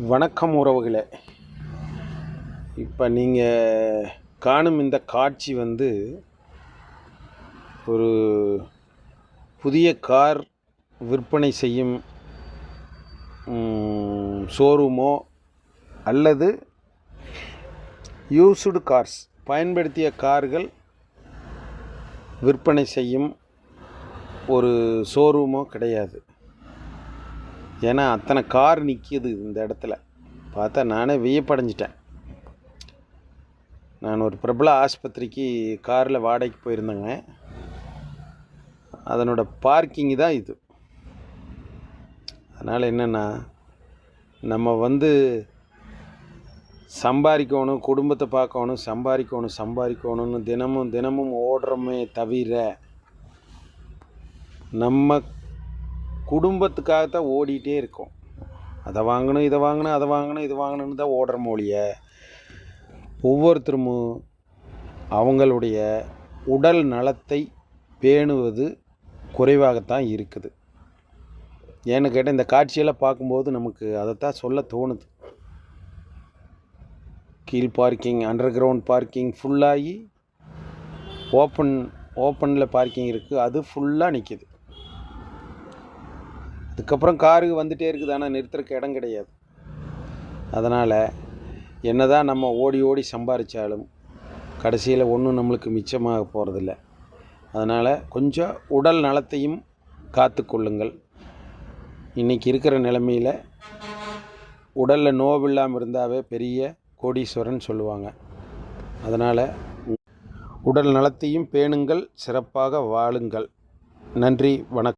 வணக்கம் உறவுகளே. இப்போ நீங்கள் காணும் இந்த காட்சி ஒரு புதிய கார் விற்பனை செய்யும் ஷோரூமோ அல்லது யூஸ்டு கார்ஸ், பயன்படுத்திய கார்கள் விற்பனை செய்யும் ஒரு ஷோரூமோ கிடையாது. ஏன்னா அத்தனை கார் நிற்கிது இந்த இடத்துல. பார்த்தா நானே வியப்படைஞ்சிட்டேன். நான் ஒரு பிரபல ஆஸ்பத்திரிக்கு காரில் வாடகைக்கு போயிருந்தேங்க. அதனோட பார்க்கிங் தான் இது. அதனால் என்னென்னா, நம்ம சம்பாதிக்கணும், குடும்பத்தை பார்க்கணும், சம்பாதிக்கணும்னு தினமும் ஓடுறோமே தவிர நம்ம குடும்பத்துக்காகத்தான் ஓடிட்டே இருக்கோம். அதை வாங்கணும், இதை வாங்கணும், அதை வாங்கணும், இது வாங்கணும்னு தான் ஓடுற மொழிய ஒவ்வொருத்தரும் அவங்களுடைய உடல் நலத்தை பேணுவது குறைவாகத்தான் இருக்குது. ஏன்னு கேட்டால் இந்த காட்சியெல்லாம் பார்க்கும்போது நமக்கு அதைத்தான் சொல்ல தோணுது. கீழ் பார்க்கிங், அண்டர் கிரவுண்ட் பார்க்கிங் ஃபுல்லாகி ஓப்பனில் பார்க்கிங் இருக்குது, அது ஃபுல்லாக நிற்கிது. அதுக்கப்புறம் காருக்கு வந்துகிட்டே இருக்குது, ஆனால் நிறுத்துறதுக்கு இடம் கிடையாது. அதனால் என்ன தான் நம்ம ஓடி சம்பாதிச்சாலும் கடைசியில் ஒன்றும் நம்மளுக்கு மிச்சமாக போகிறதில்ல. அதனால் கொஞ்சம் உடல் நலத்தையும் காத்து கொள்ளுங்கள். இன்றைக்கி இருக்கிற நிலைமையில் உடலில் நோவில்லாமல் இருந்தாவே பெரிய கோடீஸ்வரன் சொல்லுவாங்க. அதனால் உடல் நலத்தையும் பேணுங்கள், சிறப்பாக வாழுங்கள். நன்றி, வணக்கம்.